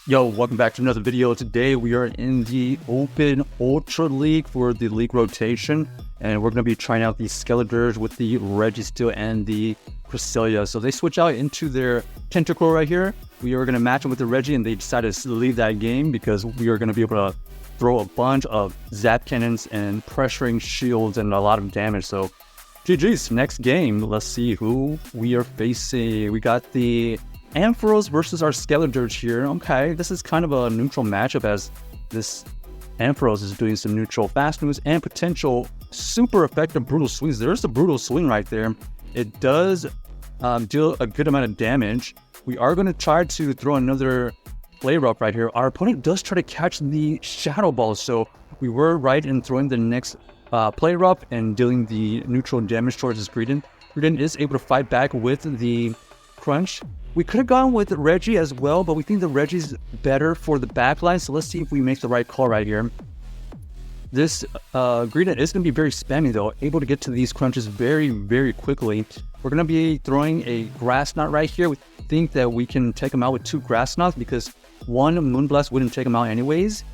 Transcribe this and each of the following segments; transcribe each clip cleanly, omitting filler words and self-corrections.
Yo, welcome back to another video. Today we are in the Open Ultra League for the league rotation, and we're going to be trying out the Skeledirge with the Registeel and the Cresselia. So they switch out into their Tentacle right here. We are going to match them with the Regi, and they decided to leave that game because we are going to be able to throw a bunch of zap cannons and pressuring shields and a lot of damage. So GG's. Next game, let's see who we are facing. We got the Ampharos versus our Skeledirge here. Okay, this is kind of a neutral matchup as this Ampharos is doing some neutral fast moves and potential super effective brutal swings. There's the brutal swing right there. It does deal a good amount of damage. We are going to try to throw another play rough right here. Our opponent does try to catch the Shadow Ball, so we were right in throwing the next play rough and dealing the neutral damage towards this Greedent. Greedent is able to fight back with the Crunch. We could have gone with Regi as well, but we think the Regi's better for the backline, so let's see if we make the right call right here. This Greedent is going to be very spammy though, able to get to these crunches very, very quickly. We're going to be throwing a Grass Knot right here. We think that we can take him out with 2 Grass Knots because one Moonblast wouldn't take him out anyways.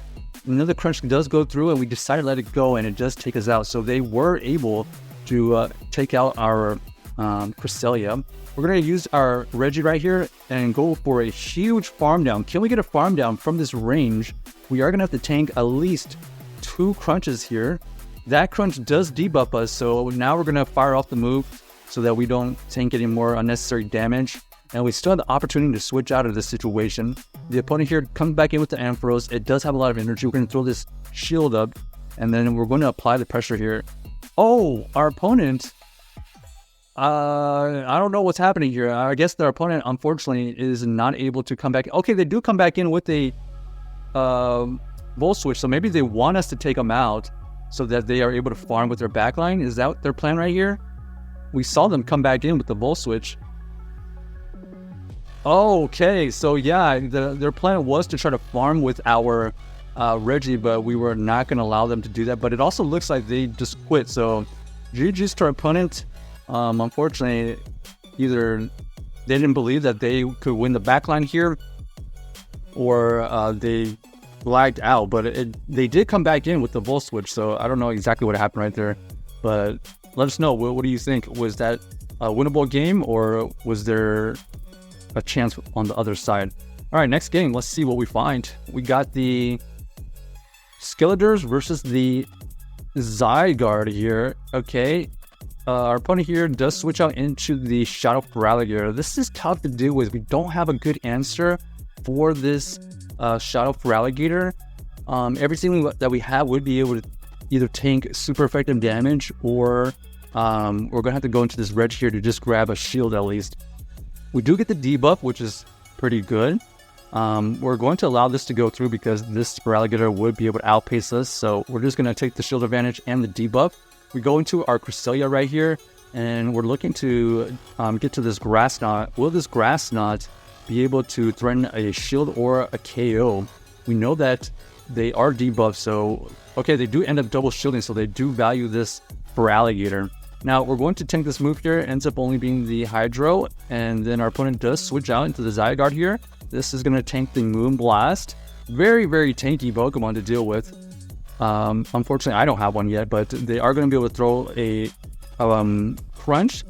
Another crunch does go through and we decided to let it go and it does take us out. So they were able to take out our Cresselia. We're going to use our Regi right here and go for a huge farm down. Can we get a farm down from this range? We are going to have to tank at least 2 crunches here. That crunch does debuff us, so now we're going to fire off the move so that we don't tank any more unnecessary damage. And we still have the opportunity to switch out of this situation. The opponent here comes back in with the Ampharos. It does have a lot of energy. We're going to throw this shield up, and then we're going to apply the pressure here. Oh, our opponent... I don't know what's happening here. I guess their opponent, unfortunately, is not able to come back. Okay, they do come back in with a Volt Switch, so maybe they want us to take them out so that they are able to farm with their backline. Is that their plan right here? We saw them come back in with the Volt Switch. Okay, so yeah, their plan was to try to farm with our Regi, but we were not going to allow them to do that. But it also looks like they just quit, so GG's to our opponent. Unfortunately, either they didn't believe that they could win the backline here, or they lagged out. But they did come back in with the Volt Switch, so I don't know exactly what happened right there. But let us know. What do you think? Was that a winnable game, or was there a chance on the other side? All right, next game. Let's see what we find. We got the Skeledirge versus the Zygarde here. Okay. Our opponent here does switch out into the Shadow Feraligatr. This is tough to deal with. We don't have a good answer for this Shadow Feraligatr. Everything that we have would be able to either tank super effective damage, or we're going to have to go into this Reg here to just grab a shield at least. We do get the debuff, which is pretty good. We're going to allow this to go through because this Feraligatr would be able to outpace us. So we're just going to take the shield advantage and the debuff. We go into our Cresselia right here, and we're looking to get to this Grass Knot. Will this Grass Knot be able to threaten a shield or a KO? We know that they are debuffed, so... Okay, they do end up double shielding, so they do value this Feraligatr. Now, we're going to tank this move here. It ends up only being the Hydro, and then our opponent does switch out into the Zygarde here. This is going to tank the Moonblast. Very, very tanky Pokemon to deal with. Unfortunately, I don't have one yet, but they are going to be able to throw a Crunch,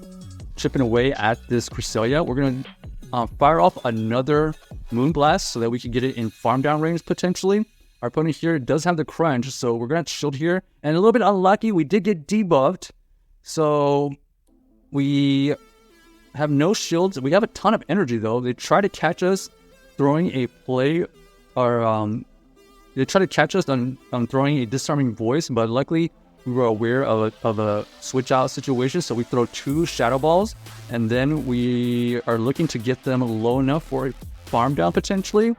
chipping away at this Cresselia. We're going to fire off another Moonblast so that we can get it in farm down range potentially. Our opponent here does have the Crunch, so we're going to shield here. And a little bit unlucky, we did get debuffed, so we have no shields. We have a ton of energy though. They try to catch us throwing a play, or they try to catch us on throwing a Disarming Voice, but luckily we were aware of a switch out situation, so we throw 2 Shadow Balls, and then we are looking to get them low enough for a farm down potentially.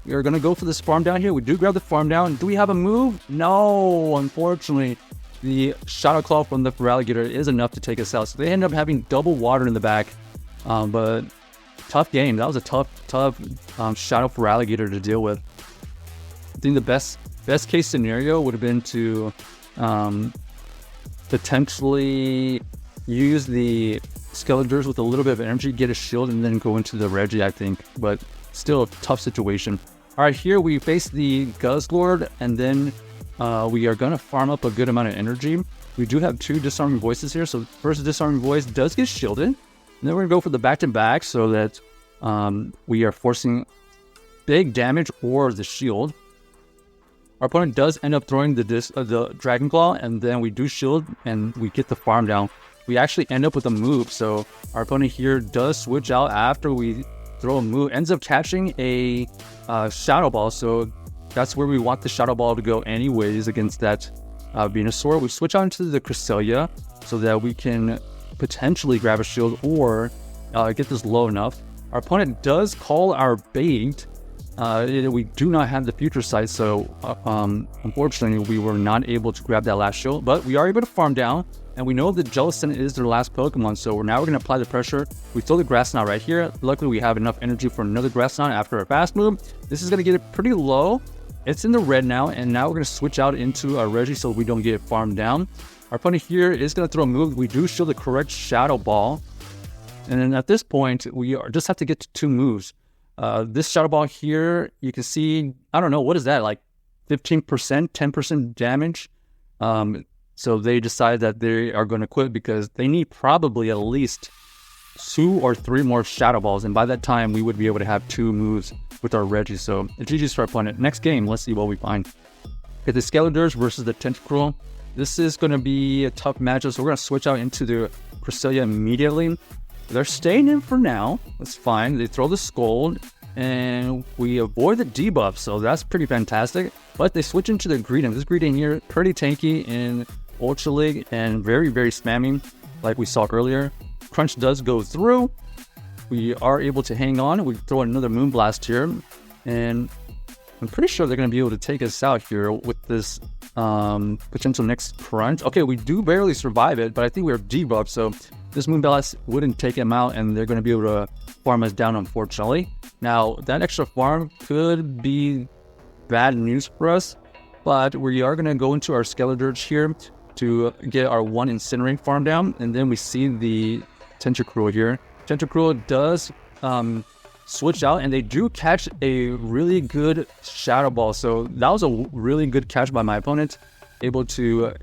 We are going to go for this farm down here. We do grab the farm down. Do we have a move? No, unfortunately. The Shadow Claw from the Feraligatr is enough to take us out, so they end up having double water in the back. But tough game. That was a tough Shadow Feraligatr to deal with. I think the best case scenario would have been to potentially use the Skeledirge with a little bit of energy, get a shield, and then go into the Regi, I think. But still a tough situation. All right, here we face the Guzzlord, and then we are going to farm up a good amount of energy. We do have 2 disarming voices here. So first disarming voice does get shielded. And then we're going to go for the back-to-back so that we are forcing big damage or the shield. Our opponent does end up throwing the Dragon Claw, and then we do shield and we get the farm down. We actually end up with a move, so our opponent here does switch out after we throw a move. Ends up catching a Shadow Ball, so that's where we want the Shadow Ball to go anyways against that Venusaur. We switch out into the Cresselia so that we can potentially grab a shield or get this low enough. Our opponent does call our bait. We do not have the future sight, so unfortunately we were not able to grab that last shield, but we are able to farm down, and we know that Jellicent is their last Pokemon, so now we're going to apply the pressure. We throw the Grass Knot right here. Luckily we have enough energy for another Grass Knot after a fast move. This is going to get it pretty low. It's in the red now, and now we're going to switch out into our Reggie so we don't get farmed down. Our opponent here is going to throw a move. We do shield the correct Shadow Ball, and then at this point we just have to get to 2 moves. This Shadow Ball here, you can see, I don't know, what is that, like 15%, 10% damage? So they decide that they are going to quit because they need probably at least 2 or 3 more Shadow Balls, and by that time we would be able to have 2 moves with our Reggie. So GG's for our opponent. Next game, let's see what we find. Okay, the Skeledirge versus the Tentacruel. This is going to be a tough matchup, so we're going to switch out into the Cresselia immediately. They're staying in for now. That's fine. They throw the Scold, and we avoid the debuff, so that's pretty fantastic. But they switch into the Greedent. This Greedent here, pretty tanky in Ultra League and very, very spammy, like we saw earlier. Crunch does go through. We are able to hang on. We throw another Moonblast here, and I'm pretty sure they're going to be able to take us out here with this potential next Crunch. Okay, we do barely survive it, but I think we're debuffed, so this Moonblast wouldn't take him out, and they're going to be able to farm us down, unfortunately. Now, that extra farm could be bad news for us, but we are going to go into our Skeledirge here to get our 1 Incinerate farm down, and then we see the Tentacruel here. Tentacruel does switch out, and they do catch a really good Shadow Ball, so that was a really good catch by my opponent, able to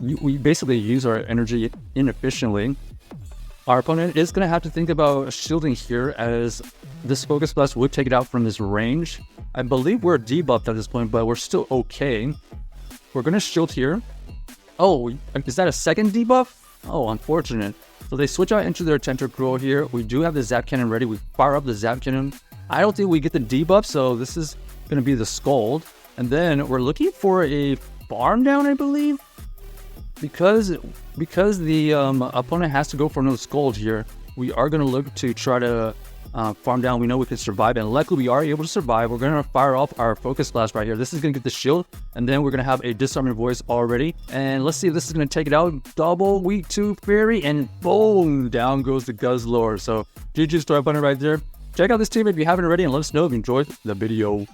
we basically use our energy inefficiently. Our opponent is going to have to think about shielding here, as this Focus Blast would take it out from this range. I believe we're debuffed at this point, but we're still okay. We're going to shield here. Oh, is that a second debuff? Oh, unfortunate. So they switch out into their Tentacruel here. We do have the Zap Cannon ready. We fire up the Zap Cannon. I don't think we get the debuff, so this is going to be the Scold. And then we're looking for a farm down, I believe. Because the opponent has to go for another Scold here, we are going to look to try to farm down. We know we can survive, and luckily we are able to survive. We're going to fire up our Focus Blast right here. This is going to get the shield, and then we're going to have a Disarming Voice already. And let's see if this is going to take it out. Double Weak 2 Fairy, and boom, down goes the Guzzlord. So GG's to our opponent right there. Check out this team if you haven't already, and let us know if you enjoyed the video.